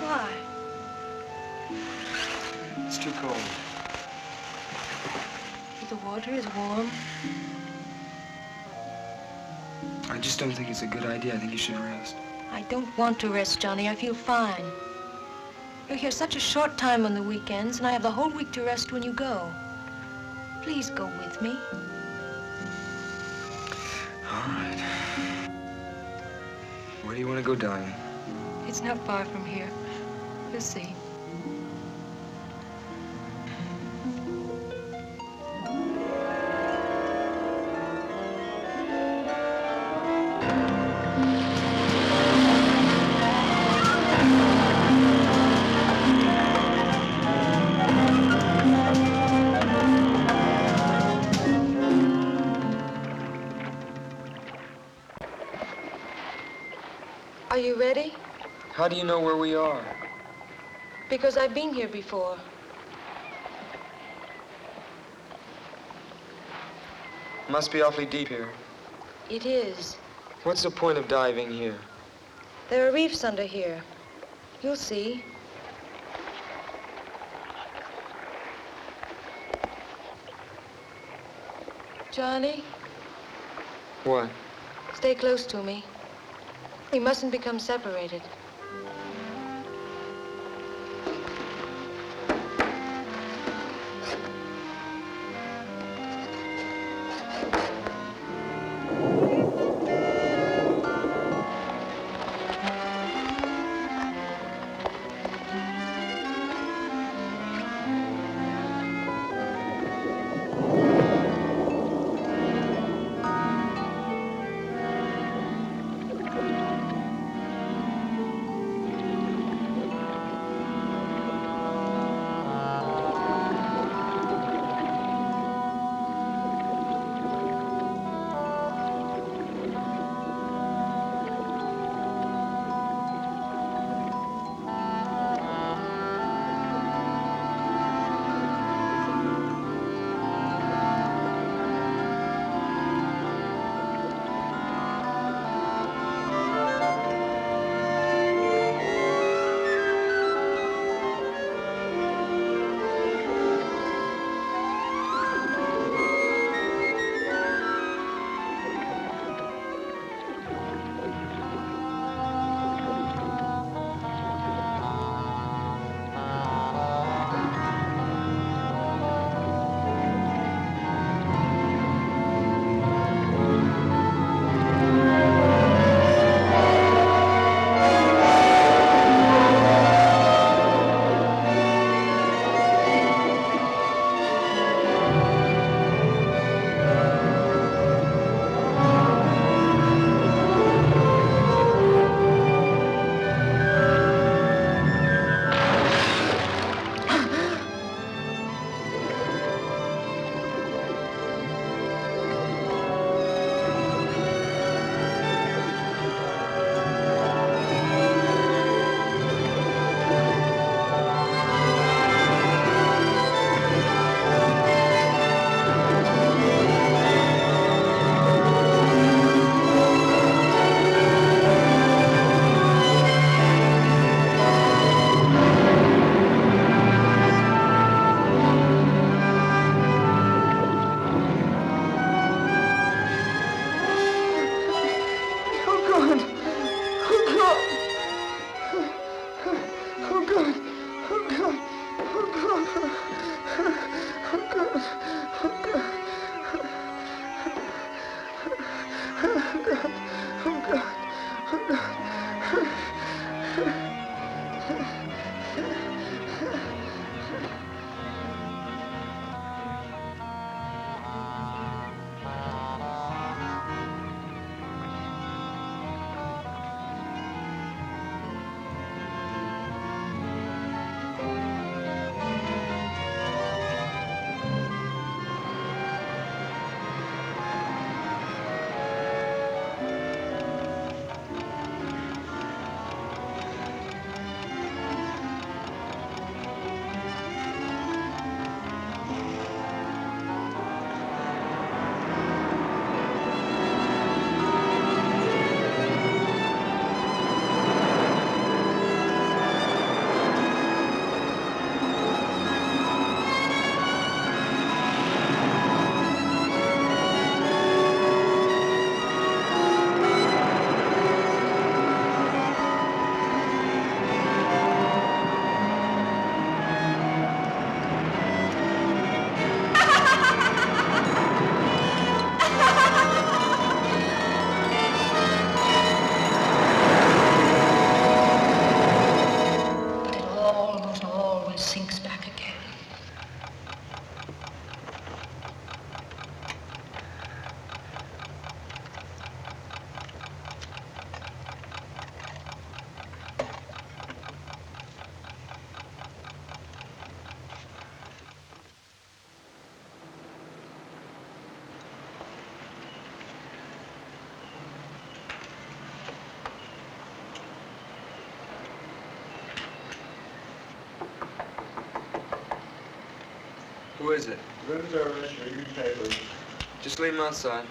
Why? It's too cold. The water is warm. I just don't think it's a good idea. I think you should rest. I don't want to rest, Johnny. I feel fine. You're here such a short time on the weekends, and I have the whole week to rest when you go. Please go with me. All right. Where do you want to go, darling? It's not far from here. You'll see. Are you ready? How do you know where we are? Because I've been here before. Must be awfully deep here. It is. What's the point of diving here? There are reefs under here. You'll see. Johnny, What? stay close to me. We mustn't become separated. Who is it? Room service, reading papers. Just leave him outside.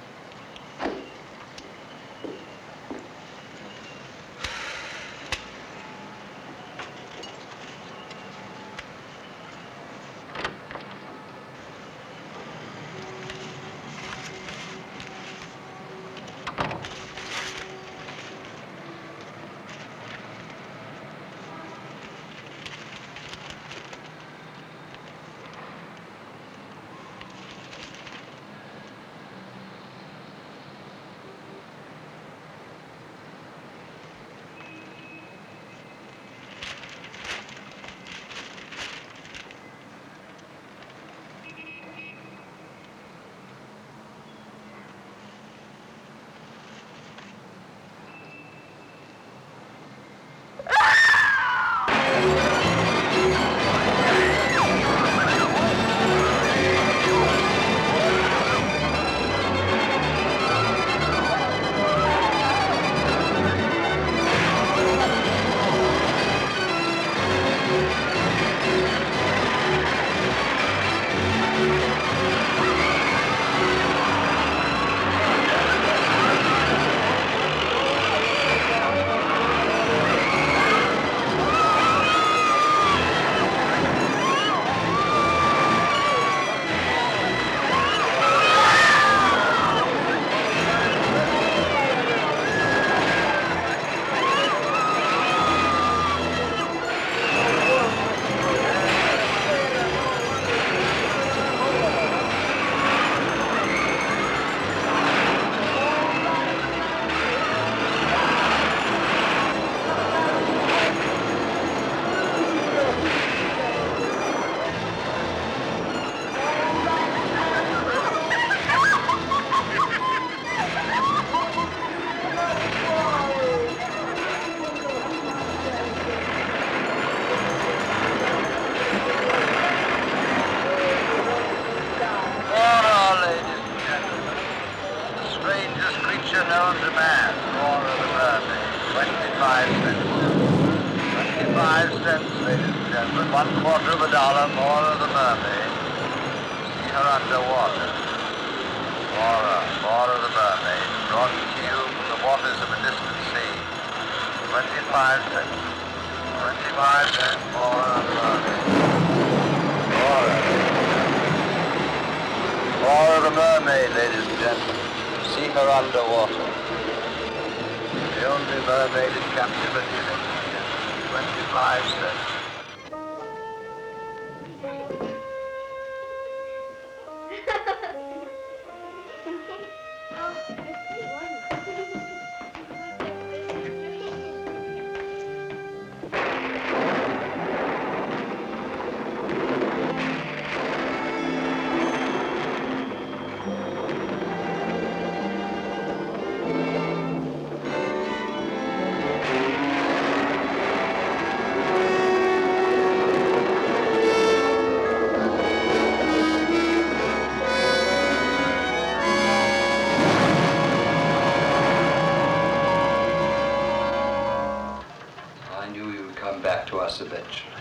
Eventually.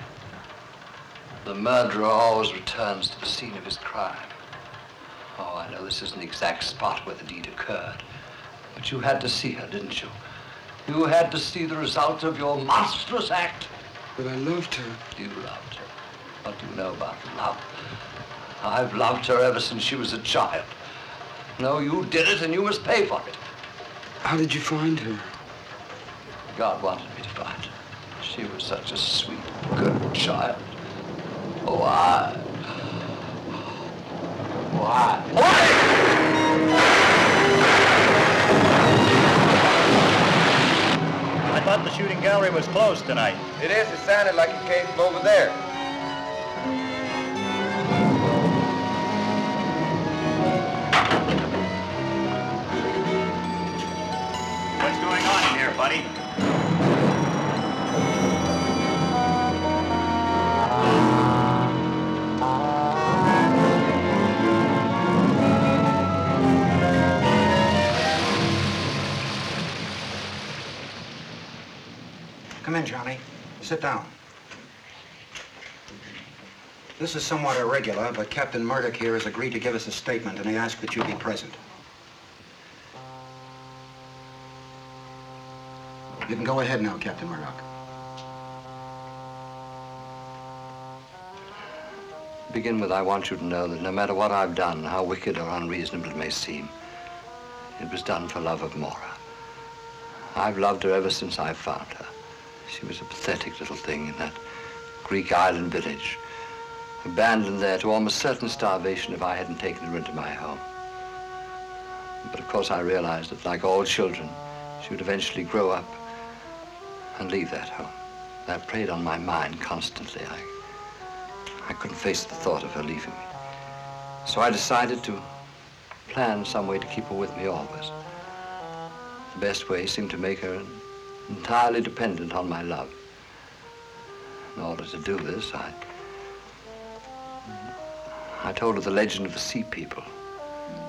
The murderer always returns to the scene of his crime. Oh, I know this isn't the exact spot where the deed occurred, but you had to see her, didn't you? You had to see the result of your monstrous act. But I loved her. You loved her. What do you know about love? I've loved her ever since she was a child. No, you did it and you must pay for it. How did you find her? God wanted me to find her. She was such a sweet, good child. Why? Why? Why? I thought the shooting gallery was closed tonight. It is. It sounded like it came from over there. What's going on in here, buddy? Come in, Johnny. Sit down. This is somewhat irregular, but Captain Murdoch here has agreed to give us a statement, and he asked that you be present. You can go ahead now, Captain Murdoch. To begin with, I want you to know that no matter what I've done, how wicked or unreasonable it may seem, it was done for love of Maura. I've loved her ever since I found her. She was a pathetic little thing in that Greek island village, abandoned there to almost certain starvation if I hadn't taken her into my home. But of course I realized that, like all children, she would eventually grow up and leave that home. That preyed on my mind constantly. I couldn't face the thought of her leaving me. So I decided to plan some way to keep her with me always. The best way seemed to make her entirely dependent on my love. In order to do this, I told her the legend of the sea people.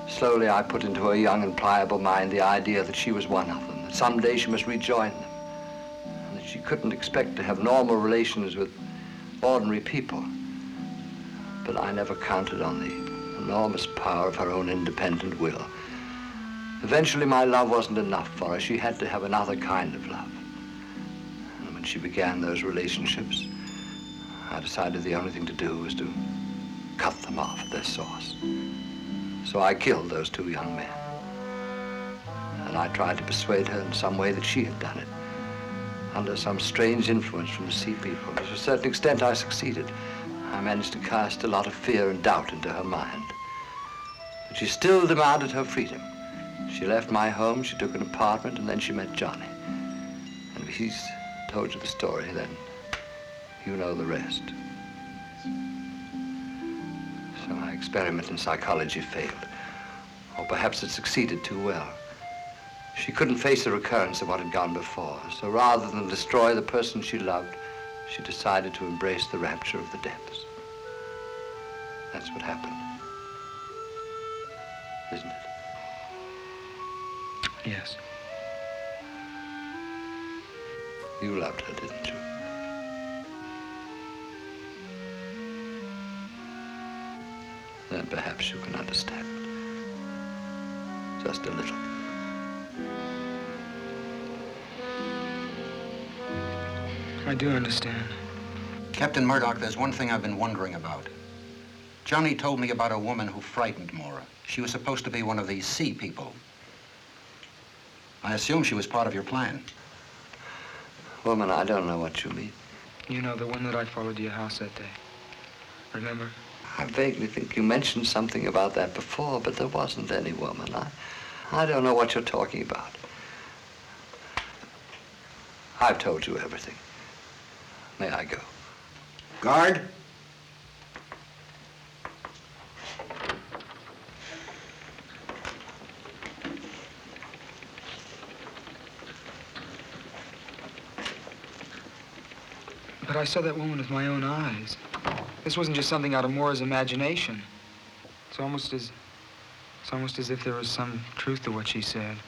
Slowly, I put into her young and pliable mind the idea that she was one of them, that someday she must rejoin them, and that she couldn't expect to have normal relations with ordinary people. But I never counted on the enormous power of her own independent will. Eventually, my love wasn't enough for her. She had to have another kind of love. And when she began those relationships, I decided the only thing to do was to cut them off at their source. So I killed those two young men. And I tried to persuade her in some way that she had done it, under some strange influence from the sea people. To a certain extent, I succeeded. I managed to cast a lot of fear and doubt into her mind. But she still demanded her freedom. She left my home, she took an apartment, and then she met Johnny. And if he's told you the story, then you know the rest. So my experiment in psychology failed. Or perhaps it succeeded too well. She couldn't face a recurrence of what had gone before. So rather than destroy the person she loved, she decided to embrace the rapture of the depths. That's what happened. Isn't it? Yes. You loved her, didn't you? Then perhaps you can understand. Just a little. I do understand. Captain Murdoch, there's one thing I've been wondering about. Johnny told me about a woman who frightened Maura. She was supposed to be one of these sea people. I assume she was part of your plan. Woman, I don't know what you mean. You know, the one that I followed to your house that day. Remember? I vaguely think you mentioned something about that before, but there wasn't any woman. I don't know what you're talking about. I've told you everything. May I go? Guard? But I saw that woman with my own eyes. This wasn't just something out of Maura's imagination. It's almost as if there was some truth to what she said.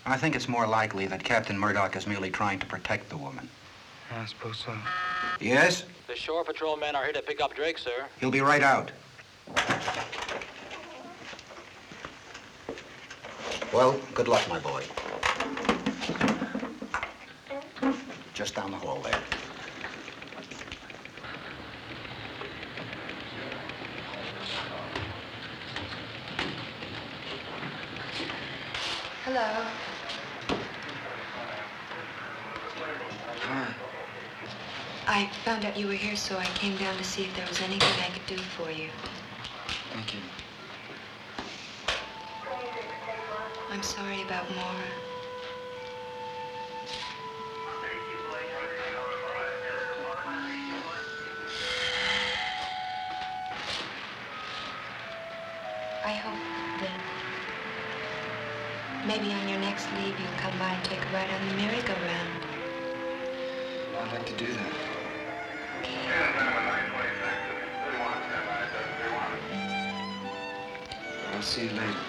I think it's more likely that Captain Murdoch is merely trying to protect the woman. I suppose so. Yes? The shore patrol men are here to pick up Drake, sir. He'll be right out. Well, good luck, my boy. Just down the hall there. Hello. Hi. I found out you were here, so I came down to see if there was anything I could do for you. Thank you. I'm sorry about Maura. I hope that maybe on your next leave you'll come by and take a ride on the merry-go-round. I'd like to do that. I'll see you later.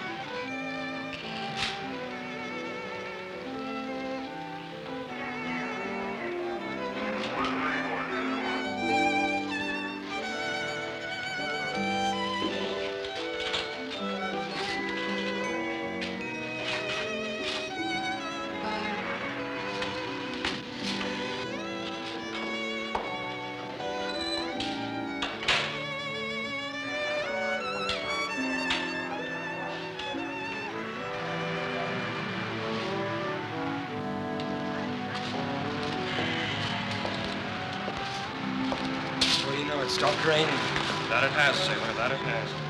stopped raining. That it has, sailor, that it has.